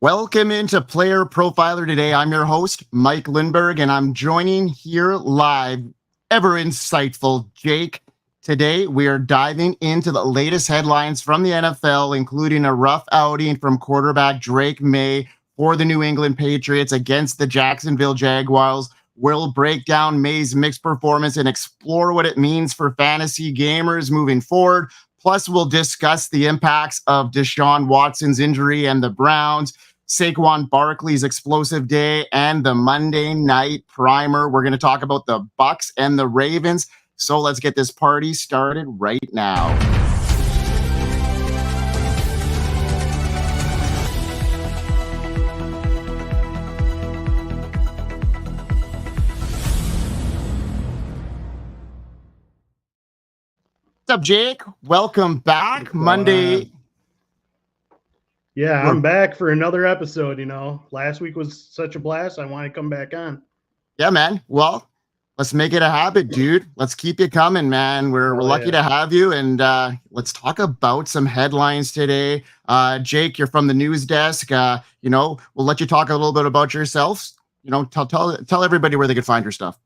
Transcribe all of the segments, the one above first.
Welcome into Player Profiler today. I'm your host, Mike Lindberg, and I'm joining here live, ever insightful Jake. Today, we are diving into the latest headlines from the NFL, including a rough outing from quarterback Drake Maye for the New England Patriots against the Jacksonville Jaguars. We'll break down Maye's mixed performance and explore what it means for fantasy gamers moving forward. Plus, we'll discuss the impacts of Deshaun Watson's injury and the Browns, Saquon Barkley's explosive day, and the Monday night primer. We're going to talk about the Bucs and the Ravens. So let's get this party started right now. What's up, Jake? Welcome back. Monday. Yeah, I'm back for another episode. Last week was such a blast. I want to come back on. Yeah, man. Well, let's make it a habit, dude. Let's keep you coming, man. We're lucky to have you. And let's talk about some headlines today. Jake, you're from the news desk. We'll let you talk a little bit about yourself. Tell everybody where they could find your stuff.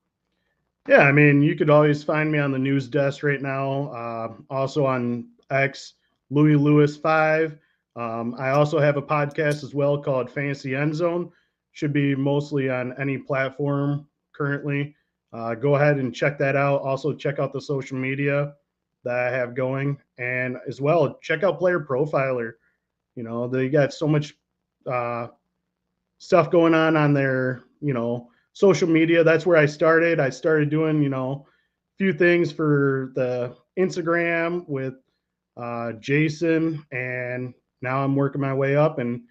Yeah, I mean, you could always find me on the news desk right now. Also on X, Louis Lewis 5. I also have a podcast as well called Fantasy End Zone. Should be mostly on any platform currently. Go ahead and check that out. Also, check out the social media that I have going. And as well, check out Player Profiler. They got so much stuff going on their, social media. That's where I started. I started doing, a few things for the Instagram with Jason, and now I'm working my way up and,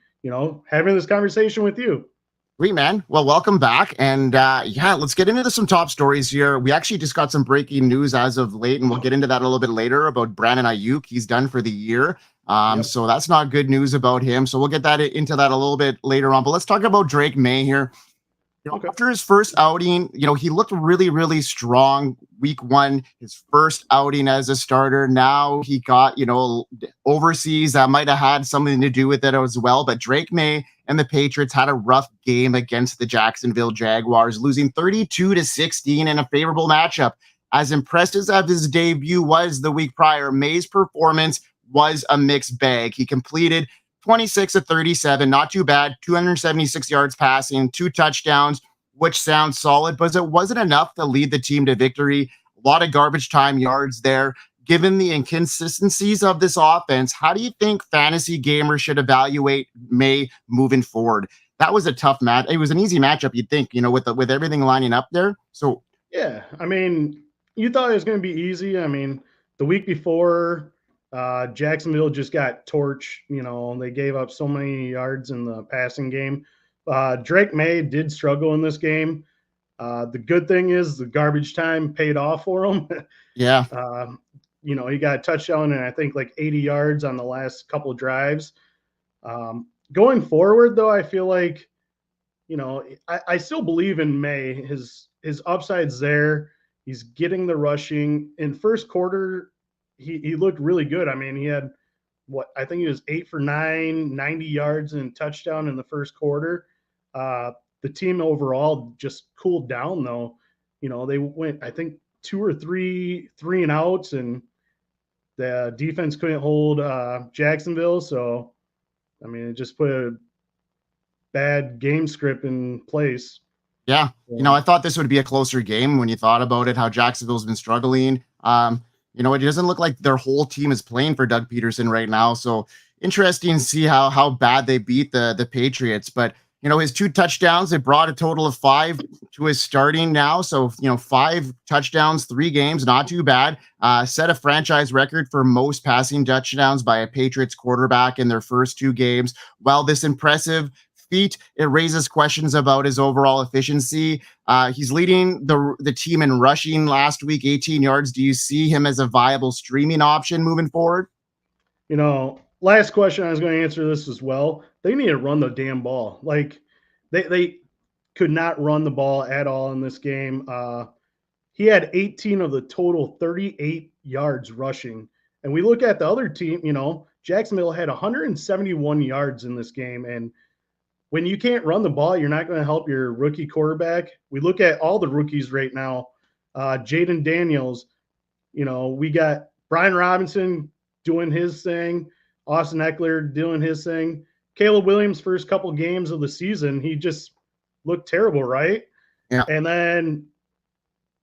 having this conversation with you. Sweet, man. Well, welcome back. And let's get into some top stories here. We actually just got some breaking news as of late, and we'll get into that a little bit later about Brandon Ayuk. He's done for the year. So that's not good news about him. So we'll get into that a little bit later on. But let's talk about Drake Maye here. After his first outing, he looked really, really strong. Week 1, his first outing as a starter. Now he got, overseas. That might have had something to do with it as well. But Drake Maye and the Patriots had a rough game against the Jacksonville Jaguars, losing 32-16 in a favorable matchup. As impressive as his debut was the week prior, Maye's performance was a mixed bag. He completed 26 of 37, not too bad, 276 yards passing, 2 touchdowns, which sounds solid, but it wasn't enough to lead the team to victory. A lot of garbage time yards there. Given the inconsistencies of this offense, how do you think fantasy gamers should evaluate Maye moving forward? That was a tough match. It was an easy matchup, you'd think, with everything lining up there. So yeah, I mean, you thought it was going to be easy. I mean, the week before, Jacksonville just got torched. They gave up so many yards in the passing game. Drake Maye did struggle in this game. The good thing is the garbage time paid off for him. Yeah. He got a touchdown and I think like 80 yards on the last couple of drives. Going forward, though, I feel like, I still believe in Maye. His upside's there. He's getting the rushing. In first quarter, he looked really good. I mean, he had I think he was 8 for 9, 90 yards and touchdown in the first quarter. The team overall just cooled down, though. They went, I think, 2 or 3 and outs, and the defense couldn't hold Jacksonville. So, I mean, it just put a bad game script in place. Yeah. I thought this would be a closer game when you thought about it, how Jacksonville's been struggling. It doesn't look like their whole team is playing for Doug Peterson right now. So interesting to see how bad they beat the Patriots. But, his 2 touchdowns, it brought a total of 5 to his starting now. So, 5 touchdowns, 3 games, not too bad. Set a franchise record for most passing touchdowns by a Patriots quarterback in their first 2 games. While this impressive feet, it raises questions about his overall efficiency. He's leading the team in rushing last week, 18 yards. Do you see him as a viable streaming option moving forward? Last question, I was going to answer this as well. They need to run the damn ball. Like they could not run the ball at all in this game. He had 18 of the total 38 yards rushing. And we look at the other team, Jacksonville had 171 yards in this game. And when you can't run the ball, you're not going to help your rookie quarterback. We look at all the rookies right now. Jaden Daniels, we got Brian Robinson doing his thing, Austin Eckler doing his thing. Caleb Williams, first couple games of the season, he just looked terrible, right? Yeah. And then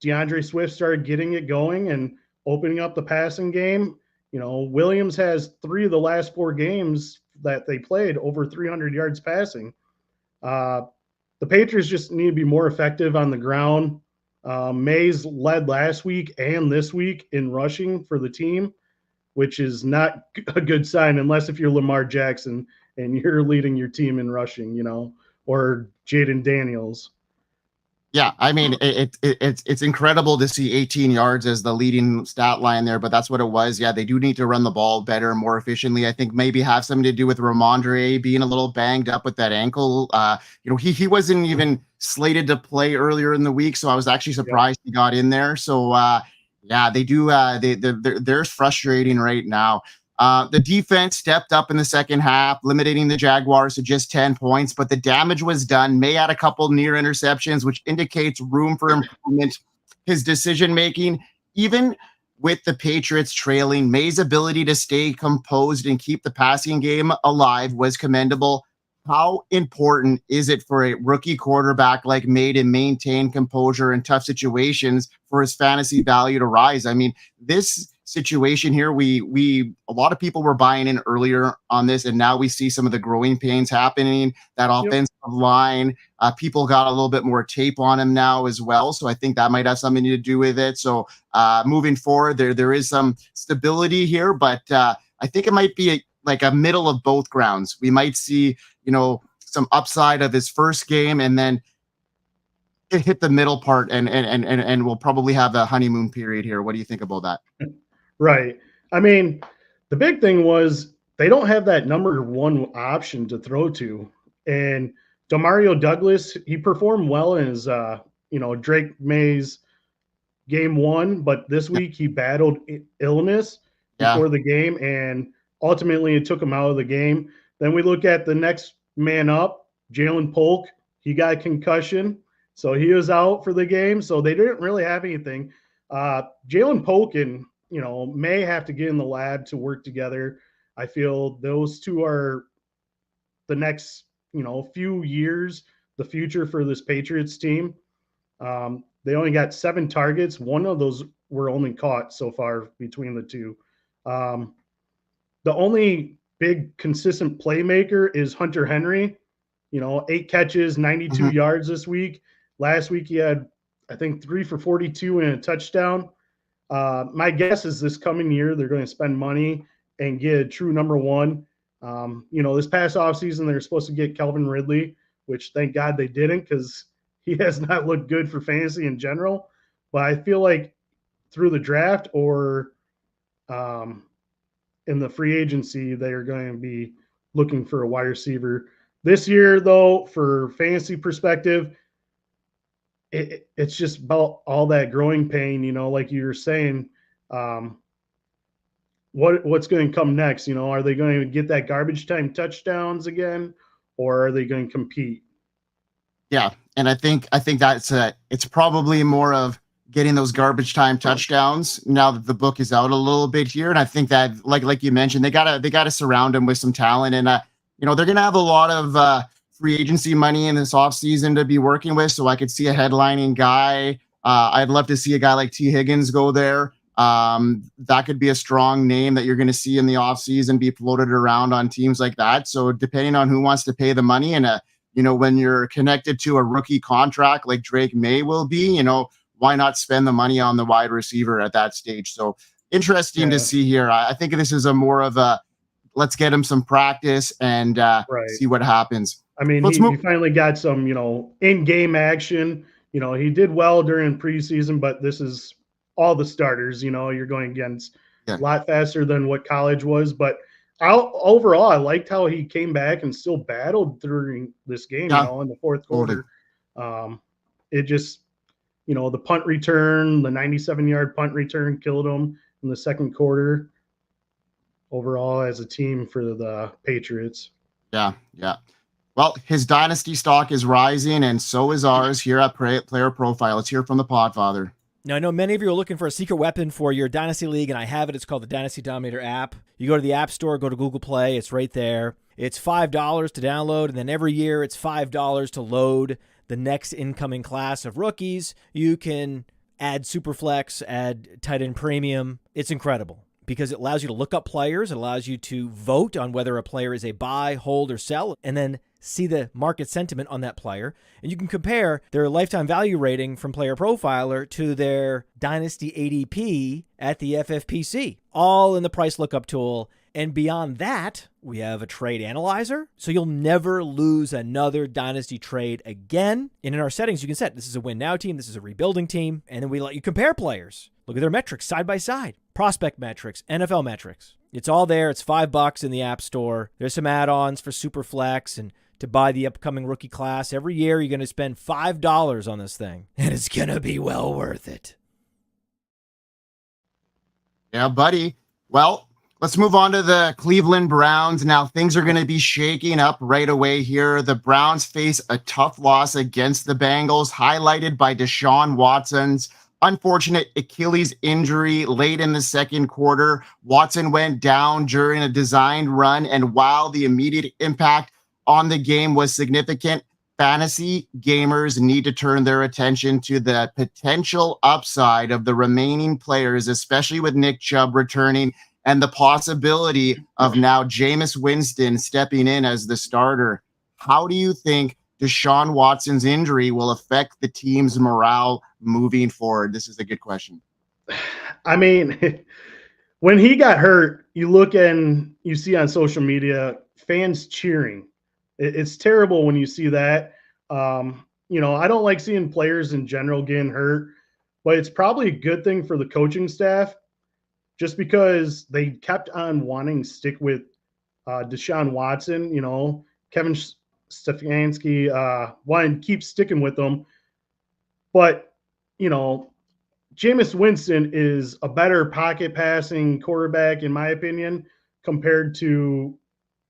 DeAndre Swift started getting it going and opening up the passing game. Williams has 3 of the last 4 games that they played over 300 yards passing. The Patriots just need to be more effective on the ground. Mays led last week and this week in rushing for the team, which is not a good sign unless if you're Lamar Jackson and you're leading your team in rushing, or Jaden Daniels. Yeah, I mean, it's incredible to see 18 yards as the leading stat line there, but that's what it was. Yeah, they do need to run the ball better, more efficiently. I think maybe have something to do with Ramondre being a little banged up with that ankle. He wasn't even slated to play earlier in the week, so I was actually surprised he got in there. So yeah, they do. They're frustrating right now. The defense stepped up in the second half, limiting the Jaguars to just 10 points, but the damage was done. May had a couple near interceptions, which indicates room for improvement. His decision-making, even with the Patriots trailing, May's ability to stay composed and keep the passing game alive was commendable. How important is it for a rookie quarterback like May to maintain composure in tough situations for his fantasy value to rise? I mean, this situation here, a lot of people were buying in earlier on this, and now we see some of the growing pains happening. That offensive line, people got a little bit more tape on him now as well, so I think that might have something to do with it. So moving forward, there is some stability here, but I think it might be like a middle of both grounds. We might see some upside of his first game, and then it hit the middle part, and we'll probably have a honeymoon period here. What do you think about that? Right. I mean, the big thing was they don't have that number 1 option to throw to. And Demario Douglas, he performed well in his, Drake Maye's game 1, but this week he battled illness before the game, and ultimately it took him out of the game. Then we look at the next man up, Jalen Polk. He got a concussion, so he was out for the game. So they didn't really have anything. Jalen Polk and May have to get in the lab to work together. I feel those two are the next, few years, the future for this Patriots team. They only got 7 targets. 1 of those were only caught so far between the two. The only big consistent playmaker is Hunter Henry. 8 catches, 92 yards this week. Last week he had, I think, 3 for 42 and a touchdown. My guess is this coming year they're going to spend money and get a true number 1. This past offseason they're supposed to get Calvin Ridley, which thank God they didn't because he has not looked good for fantasy in general. But I feel like through the draft or in the free agency, they are going to be looking for a wide receiver. This year, though, for fantasy perspective, it's just about all that growing pain, like you were saying. What's going to come next? Are they going to get that garbage time touchdowns again, or are they going to compete? Yeah, and I think that's it's probably more of getting those garbage time touchdowns now that the book is out a little bit here. And I think that like you mentioned, they gotta surround him with some talent, and they're gonna have a lot of free agency money in this offseason to be working with. So I could see a headlining guy. I'd love to see a guy like T. Higgins go there. That could be a strong name that you're going to see in the offseason be floated around on teams like that. So depending on who wants to pay the money, and when you're connected to a rookie contract like Drake Maye will be, why not spend the money on the wide receiver at that stage? So interesting to see here. I think this is a more of a let's get him some practice and see what happens. I mean, he finally got some, in-game action. He did well during preseason, but this is all the starters. You're going against a lot faster than what college was. But overall, I liked how he came back and still battled during this game, in the fourth quarter. It just, the punt return, the 97-yard punt return killed him in the second quarter overall as a team for the Patriots. Yeah. Well, his dynasty stock is rising, and so is ours here at Player Profile. Let's hear from the Podfather. Now, I know many of you are looking for a secret weapon for your Dynasty League, and I have it. It's called the Dynasty Dominator app. You go to the App Store, go to Google Play. It's right there. It's $5 to download, and then every year it's $5 to load the next incoming class of rookies. You can add Superflex, add tight end premium. It's incredible because it allows you to look up players. It allows you to vote on whether a player is a buy, hold, or sell, and then see the market sentiment on that player. And you can compare their lifetime value rating from Player Profiler to their Dynasty ADP at the FFPC, all in the price lookup tool. And beyond that, we have a trade analyzer, so you'll never lose another Dynasty trade again. And in our settings, you can set this is a win now team, this is a rebuilding team, and then we let you compare players. Look at their metrics side by side, prospect metrics, NFL metrics. It's all there. It's $5 in the App Store. There's some add-ons for Superflex and to buy the upcoming rookie class. Every year, you're going to spend $5 on this thing, and it's going to be well worth it. Yeah, buddy. Well, let's move on to the Cleveland Browns. Now, things are going to be shaking up right away here. The Browns face a tough loss against the Bengals, highlighted by Deshaun Watson's unfortunate Achilles injury late in the second quarter. Watson went down during a designed run, and while the immediate impact on the game was significant, fantasy gamers need to turn their attention to the potential upside of the remaining players, especially with Nick Chubb returning and the possibility of now Jameis Winston stepping in as the starter. How do you think Deshaun Watson's injury will affect the team's morale moving forward? This is a good question. I mean, when he got hurt, you look and you see on social media fans cheering. It's terrible when you see that. You know, I don't like seeing players in general getting hurt, but it's probably a good thing for the coaching staff just because they kept on wanting to stick with Deshaun Watson. You know, Kevin Stefanski wanted to keep sticking with them. But, you know, Jameis Winston is a better pocket passing quarterback, in my opinion, compared to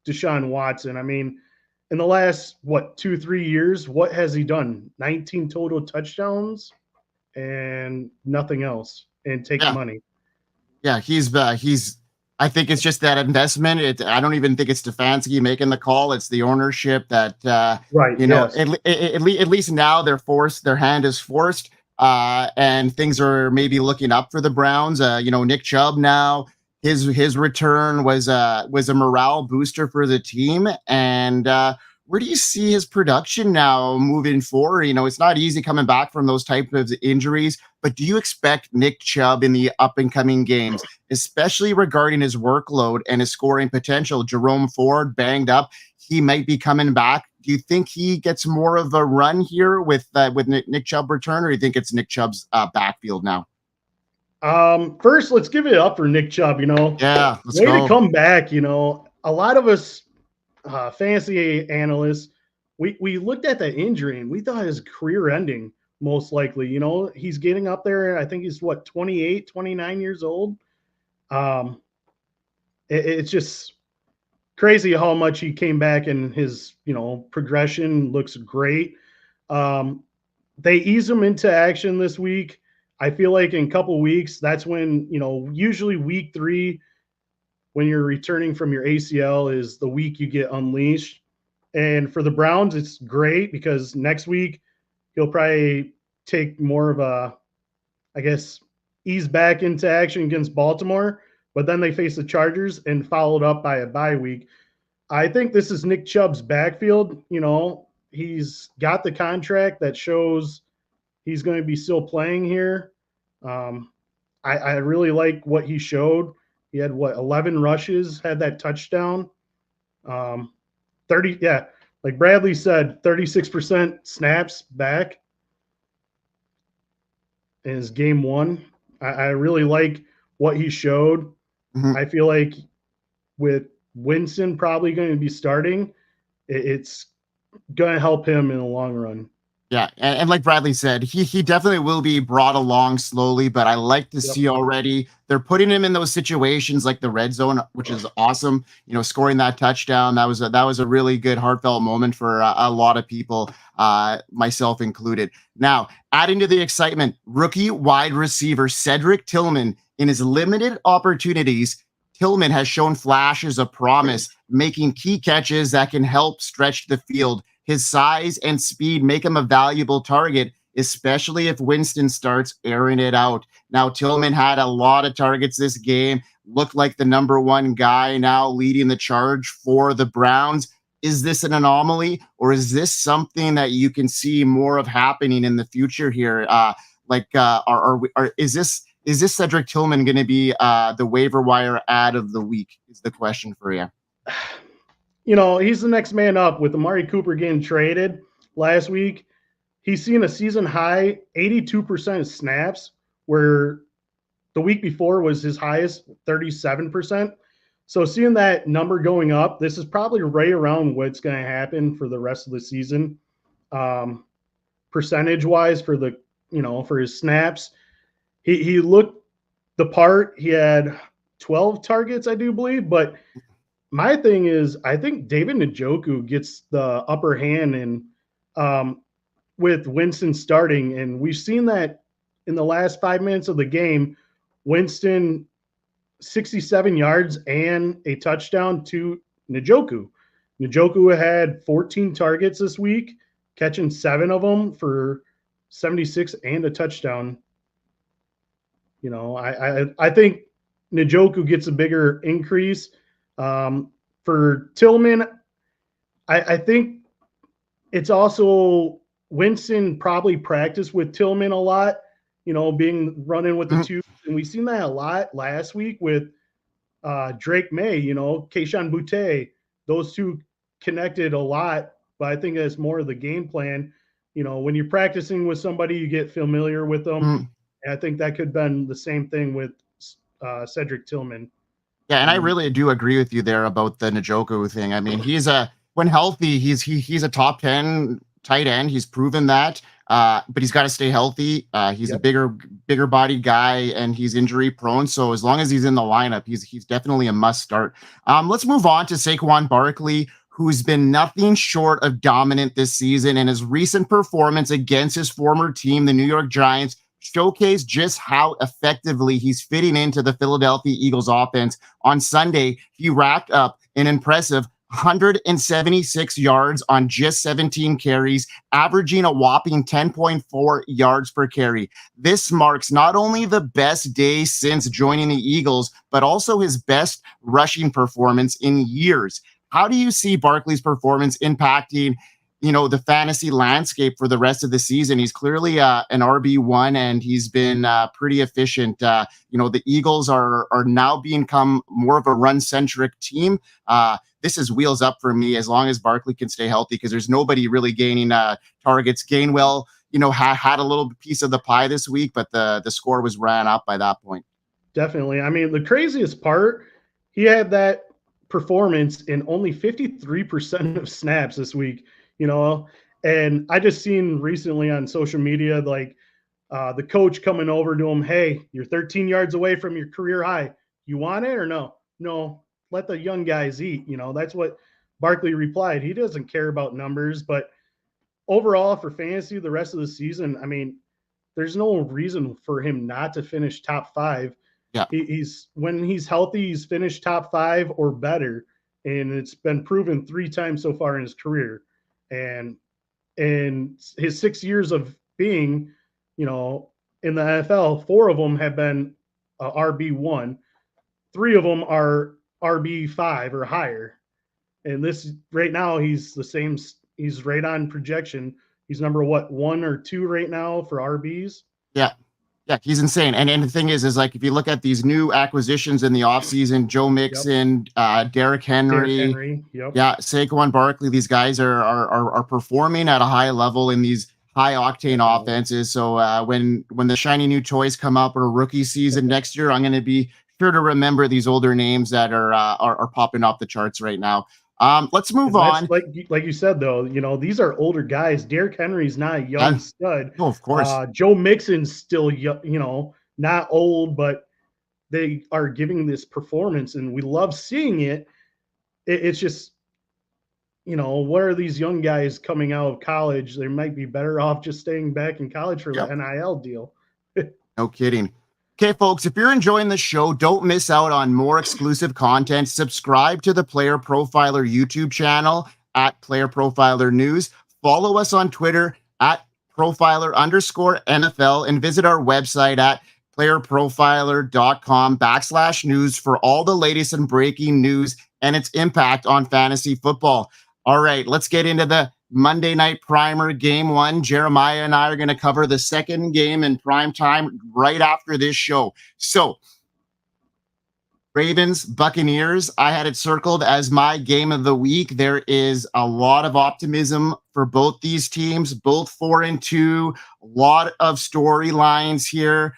Deshaun Watson. I mean, in the last, 2-3 years, what has he done? 19 total touchdowns and nothing else, and take money. Yeah, he's. I think it's just that investment. I don't even think it's Stefanski making the call. It's the ownership that, right. You know, at least now they're forced. Their hand is forced, and things are maybe looking up for the Browns. You know, Nick Chubb now. His return was a morale booster for the team. And where do you see his production now moving forward? You know, it's not easy coming back from those type of injuries, but do you expect Nick Chubb in the up and coming games, especially regarding his workload and his scoring potential? Jerome Ford banged up. He might be coming back. Do you think he gets more of a run here with Nick Chubb return, or do you think it's Nick Chubb's backfield now? First, let's give it up for Nick Chubb. You know, let's way go. to come back. You know, a lot of us fantasy analysts, we looked at that injury and we thought his career ending most likely. You know, he's getting up there. I think he's 28, 29 years old. It's just crazy how much he came back, and his progression looks great. They ease him into action this week. I feel like in a couple weeks, that's when, usually week 3, when you're returning from your ACL, is the week you get unleashed. And for the Browns, it's great because next week he'll probably take more of a, ease back into action against Baltimore. But then they face the Chargers and followed up by a bye week. I think this is Nick Chubb's backfield. He's got the contract that shows he's going to be still playing here. I really like what he showed. He had 11 rushes, had that touchdown. 30, like Bradley said, 36% snaps back in his game 1. I really like what he showed. Mm-hmm. I feel like with Winston probably going to be starting, it's going to help him in the long run. Yeah, and like Bradley said, he definitely will be brought along slowly, but I like to see already they're putting him in those situations like the red zone, which is awesome. Scoring that touchdown, that was a really good heartfelt moment for a lot of people, myself included. Now, adding to the excitement, rookie wide receiver Cedric Tillman, in his limited opportunities, Tillman has shown flashes of promise, making key catches that can help stretch the field. His size and speed make him a valuable target, especially if Winston starts airing it out. Now, Tillman had a lot of targets this game, looked like the number one guy now leading the charge for the Browns. Is this an anomaly, or is this something that you can see more of happening in the future here? Is this Cedric Tillman going to be the waiver wire ad of the week? Is the question for you. He's the next man up with Amari Cooper getting traded last week. He's seen a season high 82% of snaps, where the week before was his highest 37%. So seeing that number going up, this is probably right around what's going to happen for the rest of the season. Percentage wise for for his snaps, he looked the part. He had 12 targets, I do believe, but my thing is, I think David Njoku gets the upper hand with Winston starting, and we've seen that in the last 5 minutes of the game. Winston 67 yards and a touchdown to Njoku. Njoku had 14 targets this week, catching 7 of them for 76 and a touchdown. I think Njoku gets a bigger increase. For Tillman, I think it's also Winston probably practiced with Tillman a lot, being running with the two. And we've seen that a lot last week with Drake Maye, Keyshawn Boutte. Those two connected a lot, but I think that's more of the game plan. When you're practicing with somebody, you get familiar with them. And I think that could have been the same thing with Cedric Tillman. Yeah, and I really do agree with you there about the Njoku thing. I mean, when healthy, he's a top 10 tight end. He's proven that, but he's got to stay healthy. He's a bigger body guy, and he's injury prone. So as long as he's in the lineup, he's definitely a must start. Let's move on to Saquon Barkley, who's been nothing short of dominant this season, and his recent performance against his former team, the New York Giants, showcase just how effectively he's fitting into the Philadelphia Eagles offense. On Sunday, he racked up an impressive 176 yards on just 17 carries, averaging a whopping 10.4 yards per carry. This marks not only the best day since joining the Eagles, but also his best rushing performance in years. How do you see Barkley's performance impacting the fantasy landscape for the rest of the season? He's clearly an RB1, and he's been pretty efficient. The Eagles are now become more of a run-centric team. This is wheels up for me as long as Barkley can stay healthy, because there's nobody really gaining targets. Gainwell, had a little piece of the pie this week, but the score was ran up by that point. Definitely. I mean, the craziest part, he had that performance in only 53% of snaps this week. And I just seen recently on social media, the coach coming over to him, hey, you're 13 yards away from your career high. You want it or no? No, let the young guys eat. That's what Barkley replied. He doesn't care about numbers, but overall for fantasy, the rest of the season, I mean, there's no reason for him not to finish top 5. Yeah. When he's healthy, he's finished top 5 or better. And it's been proven 3 times so far in his career. And in his 6 years of being, in the NFL, 4 of them have been RB1. 3 of them are RB5 or higher. And this right now, he's the same. He's right on projection. He's number 1 or 2 right now for RBs. Yeah. Yeah, he's insane. And the thing is if you look at these new acquisitions in the offseason, Joe Mixon, Derrick Henry, Saquon Barkley, these guys are performing at a high level in these high octane offenses. So when the shiny new toys come up or rookie season next year, I'm going to be sure to remember these older names that are popping off the charts right now. Let's move That's on. like you said, though, these are older guys. Derrick Henry's not a young stud. No, of course. Joe Mixon's still young, not old, but they are giving this performance, and we love seeing it. It's just, what are these young guys coming out of college? They might be better off just staying back in college for the NIL deal. No kidding. Okay, folks, if you're enjoying the show, don't miss out on more exclusive content. Subscribe to the Player Profiler YouTube channel at Player Profiler News. Follow us on Twitter at Profiler_NFL and visit our website at playerprofiler.com/news for all the latest and breaking news and its impact on fantasy football. All right, let's get into the Monday Night Primer Game 1. Jeremiah and I are going to cover the second game in prime time right after this show. So, Ravens, Buccaneers, I had it circled as my game of the week. There is a lot of optimism for both these teams, both 4-2, a lot of storylines here.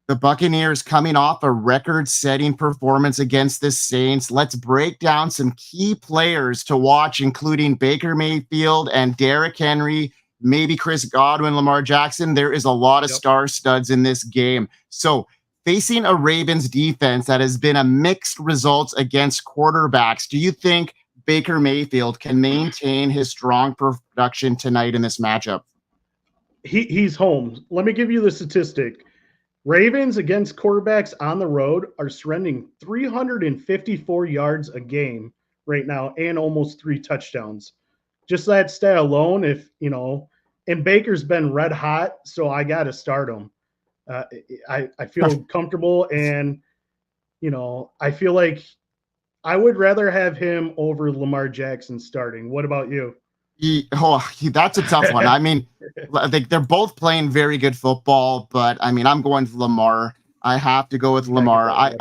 The Buccaneers coming off a record-setting performance against the Saints. Let's break down some key players to watch, including Baker Mayfield and Derrick Henry, maybe Chris Godwin, Lamar Jackson. There is a lot of star studs in this game. So facing a Ravens defense that has been a mixed results against quarterbacks, do you think Baker Mayfield can maintain his strong production tonight in this matchup? He's home. Let me give you the statistic. Ravens against quarterbacks on the road are surrendering 354 yards a game right now and almost 3 touchdowns. Just that stat alone, and Baker's been red hot, so I got to start him. I feel comfortable, and, I feel like I would rather have him over Lamar Jackson starting. What about you? That's a tough one. I mean, they're both playing very good football, but I mean, I'm going with Lamar. I have to go with Lamar.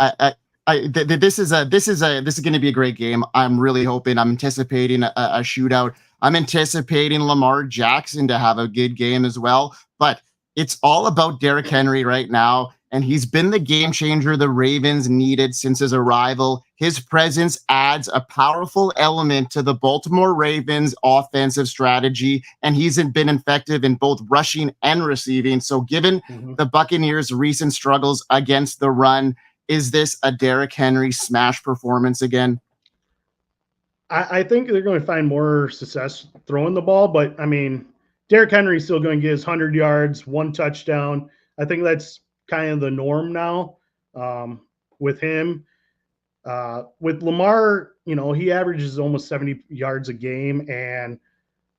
This is going to be a great game. I'm really hoping. I'm anticipating a shootout. I'm anticipating Lamar Jackson to have a good game as well. But it's all about Derrick Henry right now, and he's been the game changer the Ravens needed since his arrival. His presence adds a powerful element to the Baltimore Ravens offensive strategy, and he's been effective in both rushing and receiving. So given the Buccaneers' recent struggles against the run, is this a Derrick Henry smash performance again? I think they're going to find more success throwing the ball, but I mean, Derrick Henry's still going to get his 100 yards, 1 touchdown. I think that's kind of the norm now with him. With Lamar, he averages almost 70 yards a game, and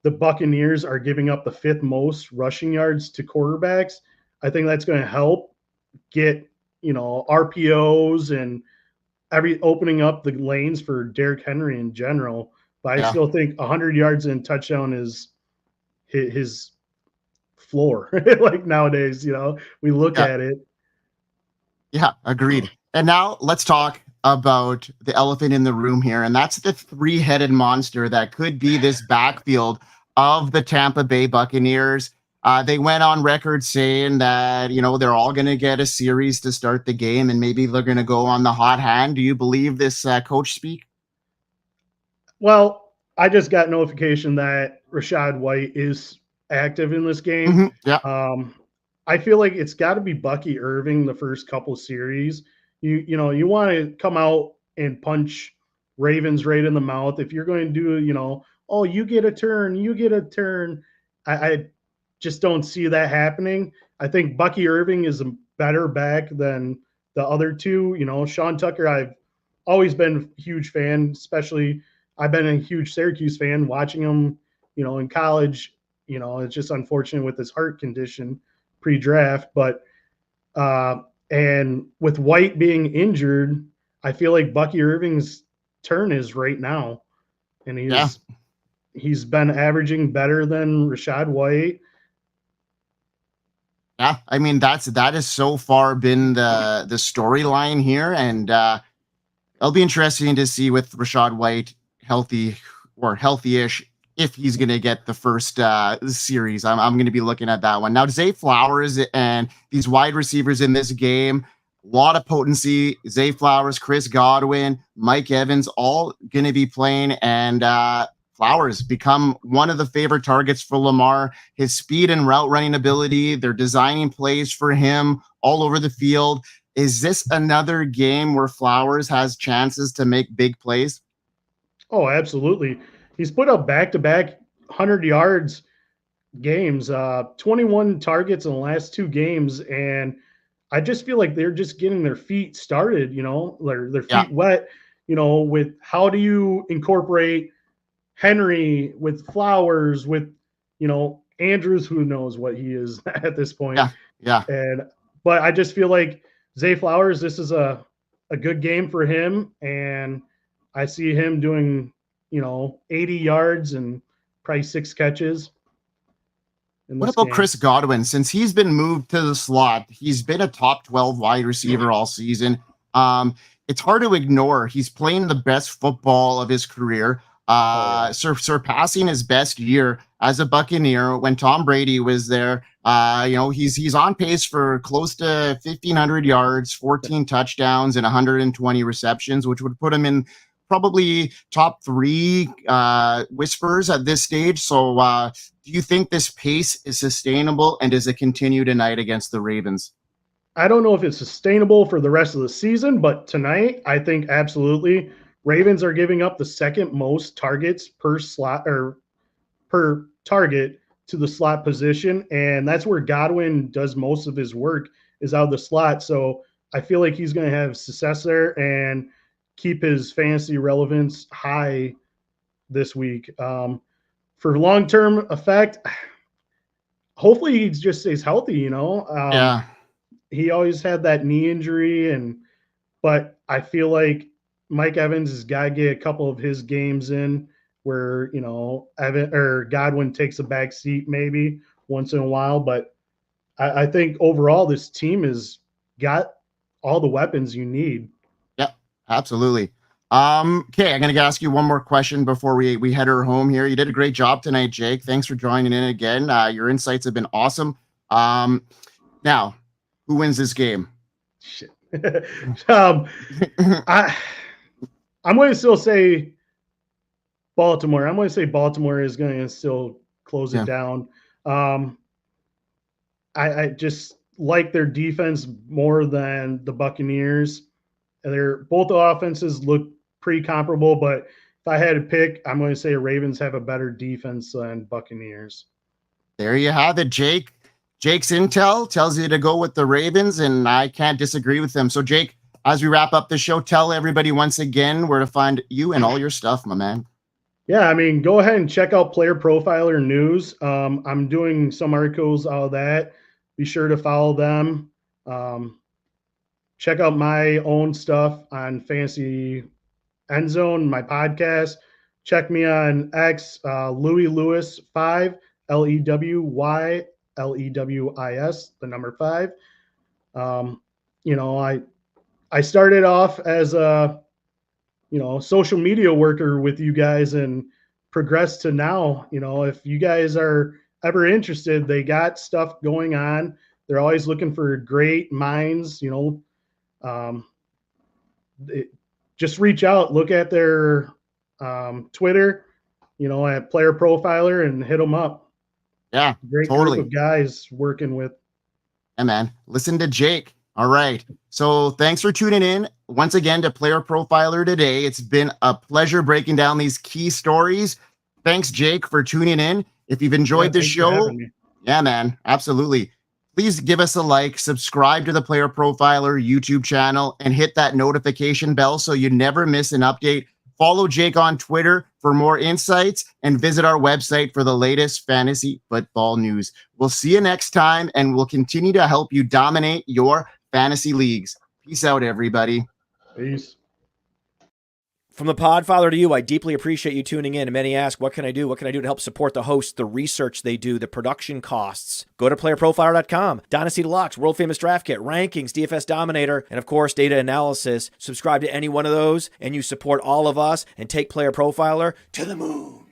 the Buccaneers are giving up the 5th most rushing yards to quarterbacks. I think that's going to help get, RPOs and opening up the lanes for Derrick Henry in general. But I still think 100 yards and touchdown is his floor. Like nowadays, we look at it. Yeah, agreed. And now let's talk about the elephant in the room here, and that's the 3-headed monster that could be this backfield of the Tampa Bay Buccaneers. They went on record saying that, they're all going to get a series to start the game, and maybe they're going to go on the hot hand. Do you believe this coach speak? Well, I just got notification that Rachaad White is active in this game. I feel like it's got to be Bucky Irving the first couple series. You want to come out and punch Ravens right in the mouth. If you're going to do, you get a turn. I just don't see that happening. I think Bucky Irving is a better back than the other two. Sean Tucker, I've always been a huge fan, especially I've been a huge Syracuse fan watching him, in college. It's just unfortunate with his heart condition pre-draft, but and with White being injured, I feel like Bucky Irving's turn is right now, and he's been averaging better than Rachaad White. Yeah, I mean that has so far been the storyline here, and it'll be interesting to see with Rachaad White healthy or healthy-ish if he's going to get the first series. I'm going to be looking at that one. Now, Zay Flowers and these wide receivers in this game, A lot of potency. Zay Flowers, Chris Godwin, Mike Evans, all going to be playing. And Flowers become one of the favorite targets for Lamar. His speed and route running ability, they're designing plays for him all over the field. Is this another game where Flowers has chances to make big plays? Oh, absolutely. He's put up back-to-back 100 yards games, 21 targets in the last 2 games, and I just feel like they're just getting their feet started, their feet wet, with how do you incorporate Henry with Flowers, with, Andrews, who knows what he is at this point. Yeah. But I just feel like Zay Flowers, this is a good game for him, and I see him doing, 80 yards and probably 6 catches. What about Chris Godwin? Since he's been moved to the slot, he's been a top 12 wide receiver all season. It's hard to ignore. He's playing the best football of his career, surpassing his best year as a Buccaneer when Tom Brady was there. He's on pace for close to 1,500 yards, 14 touchdowns, and 120 receptions, which would put him in probably top 3 whispers at this stage. So do you think this pace is sustainable, and does it continue tonight against the Ravens? I don't know if it's sustainable for the rest of the season, but tonight I think absolutely. Ravens are giving up the second most targets per slot or per target to the slot position, and that's where Godwin does most of his work, is out of the slot. So I feel like he's going to have success there and keep his fantasy relevance high this week. For long-term effect, hopefully he just stays healthy, He always had that knee injury, but I feel like Mike Evans has got to get a couple of his games in where, Godwin takes a back seat maybe once in a while. But I think overall this team has got all the weapons you need. Yeah, absolutely. Okay, I'm going to ask you one more question before we head her home here. You did a great job tonight, Jake. Thanks for joining in again. Your insights have been awesome. Now, who wins this game? Shit. I'm going to still say Baltimore. I'm going to say Baltimore is going to still close it down. I just like their defense more than the Buccaneers. Both the offenses look pretty comparable, but if I had to pick, I'm going to say Ravens have a better defense than Buccaneers. There you have it, Jake. Jake's intel tells you to go with the Ravens, and I can't disagree with them. So, Jake, as we wrap up the show, tell everybody once again where to find you and all your stuff, my man. Yeah, go ahead and check out Player Profiler News. I'm doing some articles out of that. Be sure to follow them. Check out my own stuff on Fantasy End Zone, my podcast. Check me on X, Louis Lewis 5, LEWY LEWIS, the number 5. I started off as a social media worker with you guys and progressed to now. If you guys are ever interested, they got stuff going on. They're always looking for great minds. Just reach out, look at their Twitter, at Player Profiler, and hit them up. Yeah, great totally. Group of guys working with. Yeah, man. Listen to Jake. All right. So thanks for tuning in once again to Player Profiler today. It's been a pleasure breaking down these key stories. Thanks, Jake, for tuning in. If you've enjoyed the show, yeah, man, absolutely. Please give us a like, subscribe to the Player Profiler YouTube channel, and hit that notification bell so you never miss an update. Follow Jake on Twitter for more insights, and visit our website for the latest fantasy football news. We'll see you next time, and we'll continue to help you dominate your fantasy leagues. Peace out, everybody. Peace. From the Podfather to you, I deeply appreciate you tuning in. And many ask, what can I do? What can I do to help support the hosts, the research they do, the production costs? Go to playerprofiler.com, Dynasty Deluxe, World Famous Draft Kit, Rankings, DFS Dominator, and of course, data analysis. Subscribe to any one of those, and you support all of us and take Player Profiler to the moon.